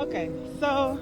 Okay, so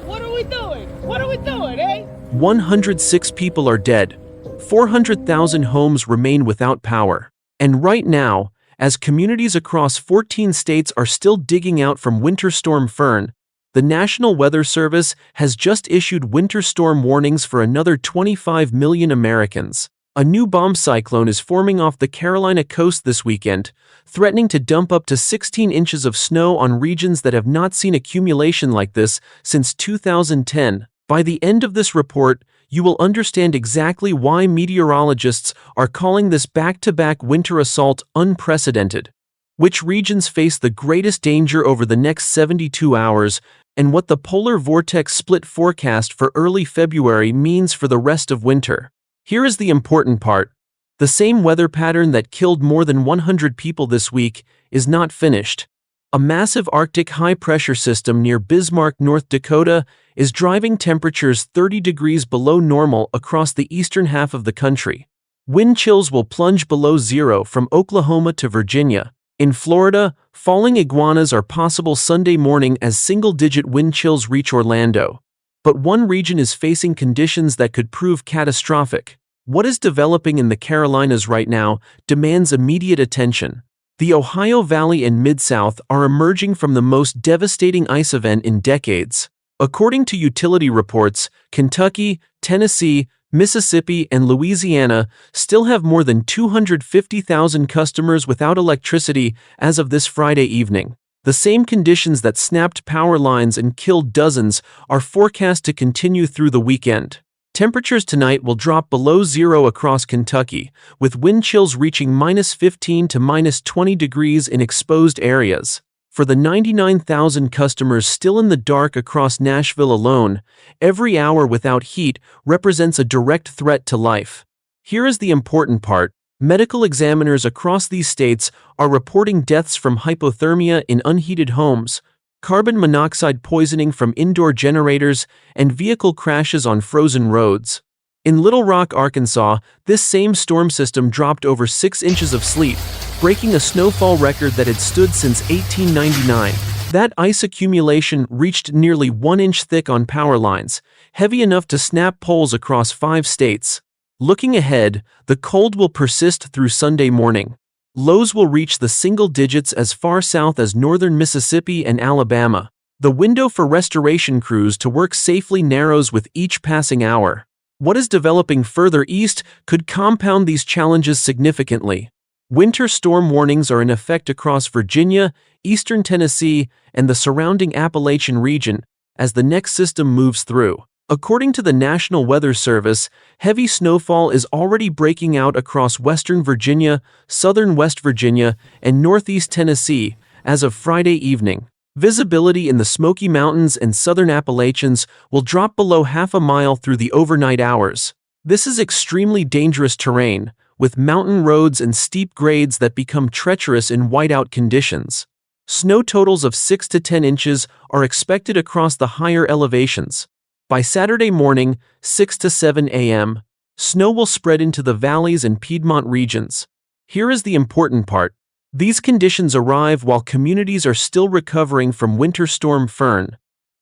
what are we doing? What are we doing, eh? 106 people are dead. 400,000 homes remain without power. And right now, as communities across 14 states are still digging out from Winter Storm Fern, the National Weather Service has just issued winter storm warnings for another 25 million Americans. A new bomb cyclone is forming off the Carolina coast this weekend, threatening to dump up to 16 inches of snow on regions that have not seen accumulation like this since 2010. By the end of this report, you will understand exactly why meteorologists are calling this back-to-back winter assault unprecedented, which regions face the greatest danger over the next 72 hours, and what the polar vortex split forecast for early February means for the rest of winter. Here is the important part. The same weather pattern that killed more than 100 people this week is not finished. A massive Arctic high-pressure system near Bismarck, North Dakota, is driving temperatures 30 degrees below normal across the eastern half of the country. Wind chills will plunge below zero from Oklahoma to Virginia. In Florida, falling iguanas are possible Sunday morning as single-digit wind chills reach Orlando. But one region is facing conditions that could prove catastrophic. What is developing in the Carolinas right now demands immediate attention. The Ohio Valley and Mid-South are emerging from the most devastating ice event in decades. According to utility reports, Kentucky, Tennessee, Mississippi, and Louisiana still have more than 250,000 customers without electricity as of this Friday evening. The same conditions that snapped power lines and killed dozens are forecast to continue through the weekend. Temperatures tonight will drop below zero across Kentucky, with wind chills reaching -15 to -20 degrees in exposed areas. For the 99,000 customers still in the dark across Nashville alone, every hour without heat represents a direct threat to life. Here is the important part. Medical examiners across these states are reporting deaths from hypothermia in unheated homes, carbon monoxide poisoning from indoor generators, and vehicle crashes on frozen roads. In Little Rock, Arkansas, this same storm system dropped over 6 inches of sleet, breaking a snowfall record that had stood since 1899. That ice accumulation reached nearly 1 inch thick on power lines, heavy enough to snap poles across 5 states. Looking ahead, the cold will persist through Sunday morning. Lows will reach the single digits as far south as northern Mississippi and Alabama. The window for restoration crews to work safely narrows with each passing hour. What is developing further east could compound these challenges significantly. Winter storm warnings are in effect across Virginia, eastern Tennessee, and the surrounding Appalachian region as the next system moves through. According to the National Weather Service, heavy snowfall is already breaking out across western Virginia, southern West Virginia, and northeast Tennessee as of Friday evening. Visibility in the Smoky Mountains and southern Appalachians will drop below half a mile through the overnight hours. This is extremely dangerous terrain, with mountain roads and steep grades that become treacherous in whiteout conditions. Snow totals of 6 to 10 inches are expected across the higher elevations. By Saturday morning, 6 to 7 a.m., snow will spread into the valleys and Piedmont regions. Here is the important part. These conditions arrive while communities are still recovering from Winter Storm Fern.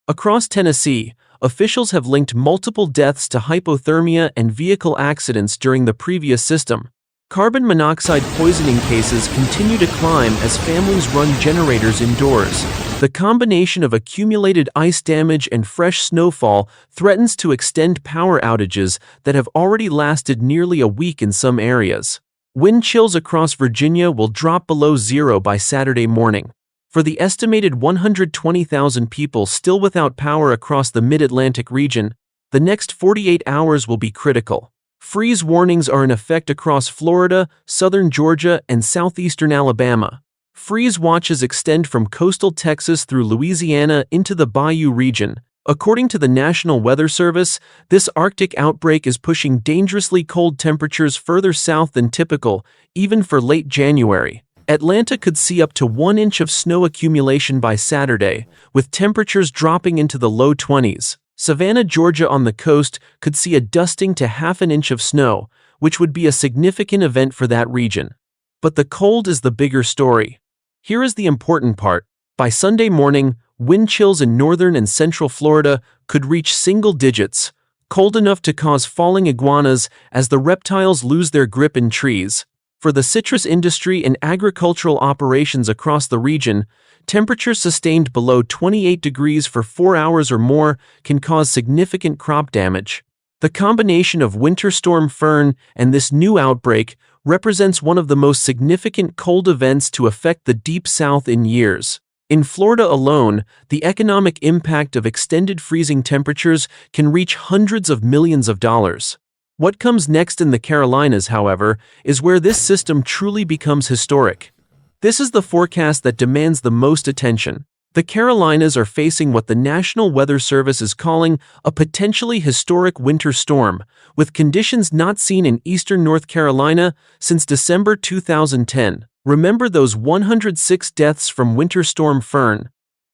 Across Tennessee, officials have linked multiple deaths to hypothermia and vehicle accidents during the previous system. Carbon monoxide poisoning cases continue to climb as families run generators indoors. The combination of accumulated ice damage and fresh snowfall threatens to extend power outages that have already lasted nearly a week in some areas. Wind chills across Virginia will drop below zero by Saturday morning. For the estimated 120,000 people still without power across the Mid-Atlantic region, the next 48 hours will be critical. Freeze warnings are in effect across Florida, southern Georgia, and southeastern Alabama. Freeze watches extend from coastal Texas through Louisiana into the Bayou region. According to the National Weather Service, this Arctic outbreak is pushing dangerously cold temperatures further south than typical, even for late January. Atlanta could see up to 1 inch of snow accumulation by Saturday, with temperatures dropping into the low 20s. Savannah, Georgia on the coast could see a dusting to half an inch of snow, which would be a significant event for that region. But the cold is the bigger story. Here is the important part. By Sunday morning, wind chills in northern and central Florida could reach single digits, cold enough to cause falling iguanas as the reptiles lose their grip in trees. For the citrus industry and agricultural operations across the region, temperatures sustained below 28 degrees for 4 hours or more can cause significant crop damage. The combination of Winter Storm Fern and this new outbreak represents one of the most significant cold events to affect the Deep South in years. In Florida alone, the economic impact of extended freezing temperatures can reach hundreds of millions of dollars. What comes next in the Carolinas, however, is where this system truly becomes historic. This is the forecast that demands the most attention. The Carolinas are facing what the National Weather Service is calling a potentially historic winter storm, with conditions not seen in eastern North Carolina since December 2010. Remember those 106 deaths from Winter Storm Fern?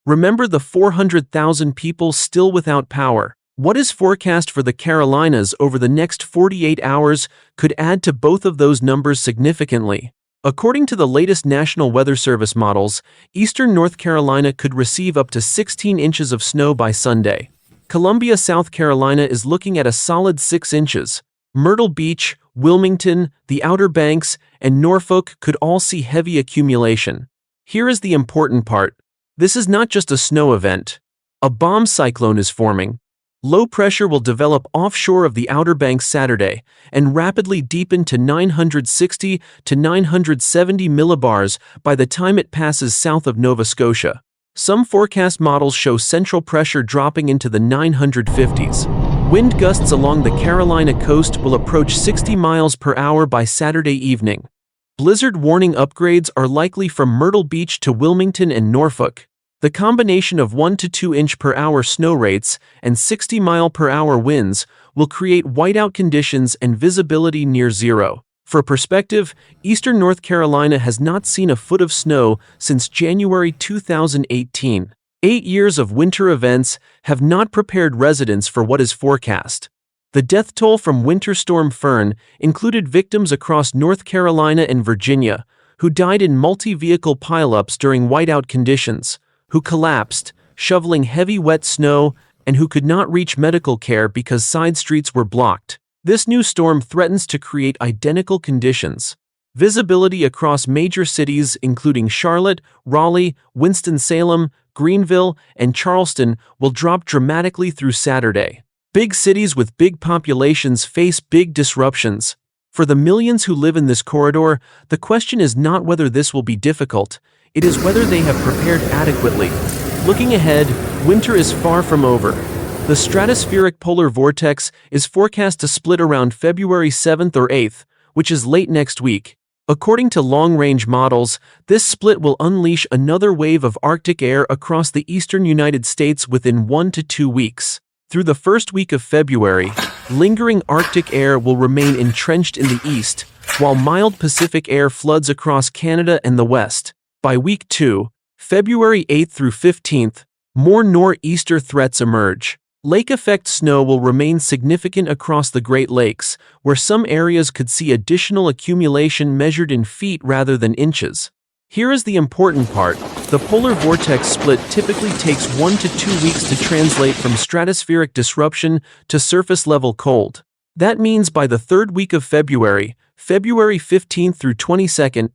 Remember the 400,000 people still without power? What is forecast for the Carolinas over the next 48 hours could add to both of those numbers significantly. According to the latest National Weather Service models, eastern North Carolina could receive up to 16 inches of snow by Sunday. Columbia, South Carolina is looking at a solid 6 inches. Myrtle Beach, Wilmington, the Outer Banks, and Norfolk could all see heavy accumulation. Here is the important part. This is not just a snow event. A bomb cyclone is forming. Low pressure will develop offshore of the Outer Banks Saturday and rapidly deepen to 960 to 970 millibars by the time it passes south of Nova Scotia. Some forecast models show central pressure dropping into the 950s. Wind gusts along the Carolina coast will approach 60 miles per hour by Saturday evening. Blizzard warning upgrades are likely from Myrtle Beach to Wilmington and Norfolk. The combination of 1 to 2 inch per hour snow rates and 60 mile per hour winds will create whiteout conditions and visibility near zero. For perspective, eastern North Carolina has not seen a foot of snow since January 2018. 8 years of winter events have not prepared residents for what is forecast. The death toll from Winter Storm Fern included victims across North Carolina and Virginia, who died in multi-vehicle pileups during whiteout conditions, who collapsed, shoveling heavy wet snow, and who could not reach medical care because side streets were blocked. This new storm threatens to create identical conditions. Visibility across major cities including Charlotte, Raleigh, Winston-Salem, Greenville, and Charleston will drop dramatically through Saturday. Big cities with big populations face big disruptions. For the millions who live in this corridor, the question is not whether this will be difficult, it is whether they have prepared adequately. Looking ahead, winter is far from over. The stratospheric polar vortex is forecast to split around February 7th or 8th, which is late next week. According to long-range models, this split will unleash another wave of Arctic air across the eastern United States within 1 to 2 weeks. Through the first week of February, lingering Arctic air will remain entrenched in the east, while mild Pacific air floods across Canada and the west. By week 2, February 8th through 15th, more nor'easter threats emerge. Lake effect snow will remain significant across the Great Lakes, where some areas could see additional accumulation measured in feet rather than inches. Here is the important part. The polar vortex split typically takes 1 to 2 weeks to translate from stratospheric disruption to surface-level cold. That means by the third week of February, February 15th through 22nd,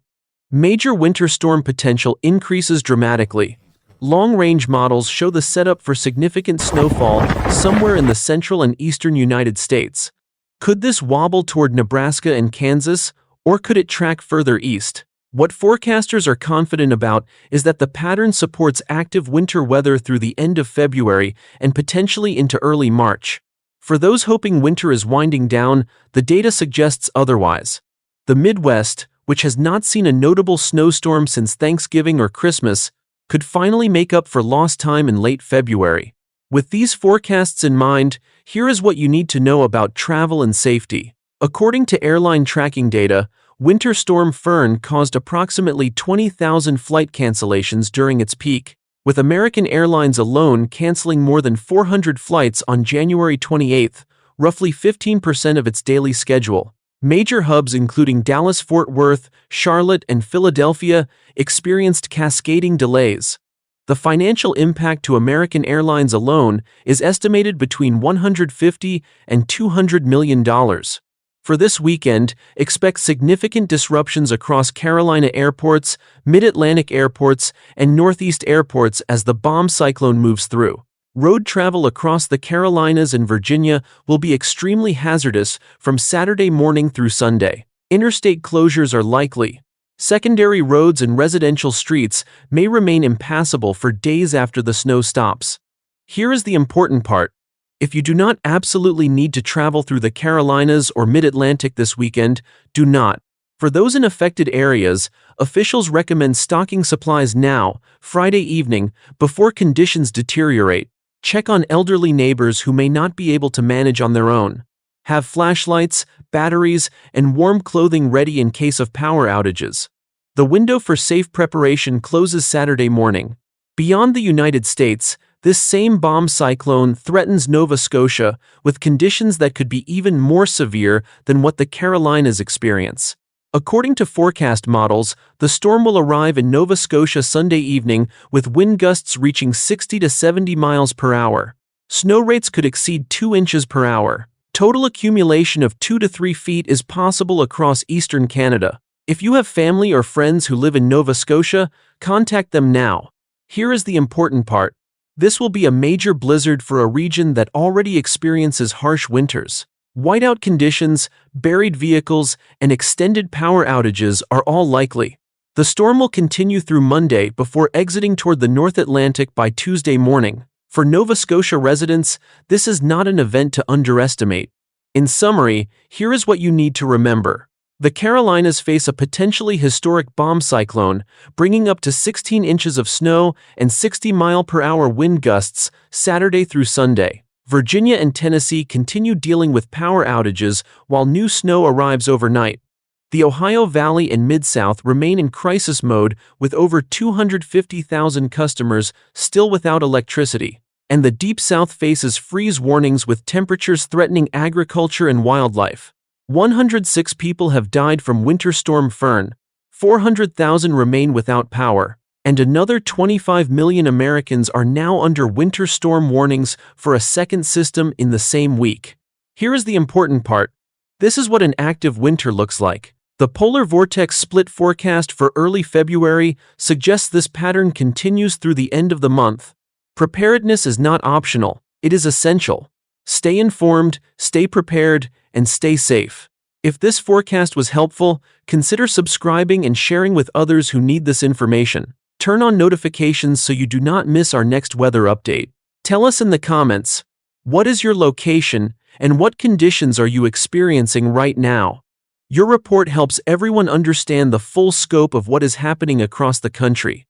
major winter storm potential increases dramatically. Long-range models show the setup for significant snowfall somewhere in the central and eastern United States. Could this wobble toward Nebraska and Kansas, or could it track further east? What forecasters are confident about is that the pattern supports active winter weather through the end of February and potentially into early March. For those hoping winter is winding down, the data suggests otherwise. The Midwest, which has not seen a notable snowstorm since Thanksgiving or Christmas, could finally make up for lost time in late February. With these forecasts in mind, here is what you need to know about travel and safety. According to airline tracking data, Winter Storm Fern caused approximately 20,000 flight cancellations during its peak, with American Airlines alone canceling more than 400 flights on January 28, roughly 15% of its daily schedule. Major hubs including Dallas-Fort Worth, Charlotte, and Philadelphia experienced cascading delays. The financial impact to American Airlines alone is estimated between $150 and $200 million. For this weekend, expect significant disruptions across Carolina airports, Mid-Atlantic airports, and Northeast airports as the bomb cyclone moves through. Road travel across the Carolinas and Virginia will be extremely hazardous from Saturday morning through Sunday. Interstate closures are likely. Secondary roads and residential streets may remain impassable for days after the snow stops. Here is the important part. If you do not absolutely need to travel through the Carolinas or Mid-Atlantic this weekend, do not. For those in affected areas, officials recommend stocking supplies now, Friday evening, before conditions deteriorate. Check on elderly neighbors who may not be able to manage on their own. Have flashlights, batteries, and warm clothing ready in case of power outages. The window for safe preparation closes Saturday morning. Beyond the United States, this same bomb cyclone threatens Nova Scotia with conditions that could be even more severe than what the Carolinas experience. According to forecast models, the storm will arrive in Nova Scotia Sunday evening with wind gusts reaching 60 to 70 miles per hour. Snow rates could exceed 2 inches per hour. Total accumulation of 2 to 3 feet is possible across eastern Canada. If you have family or friends who live in Nova Scotia, contact them now. Here is the important part. This will be a major blizzard for a region that already experiences harsh winters. Whiteout conditions, buried vehicles, and extended power outages are all likely. The storm will continue through Monday before exiting toward the North Atlantic by Tuesday morning. For Nova Scotia residents, this is not an event to underestimate. In summary, here is what you need to remember. The Carolinas face a potentially historic bomb cyclone, bringing up to 16 inches of snow and 60-mile-per-hour wind gusts Saturday through Sunday. Virginia and Tennessee continue dealing with power outages while new snow arrives overnight. The Ohio Valley and Mid-South remain in crisis mode with over 250,000 customers still without electricity. And the Deep South faces freeze warnings with temperatures threatening agriculture and wildlife. 106 people have died from Winter Storm Fern, 400,000 remain without power, and another 25 million Americans are now under winter storm warnings for a second system in the same week. Here is the important part. This is what an active winter looks like. The polar vortex split forecast for early February suggests this pattern continues through the end of the month. Preparedness is not optional, it is essential. Stay informed, stay prepared, and stay safe. If this forecast was helpful, consider subscribing and sharing with others who need this information. Turn on notifications so you do not miss our next weather update. Tell us in the comments, what is your location and what conditions are you experiencing right now? Your report helps everyone understand the full scope of what is happening across the country.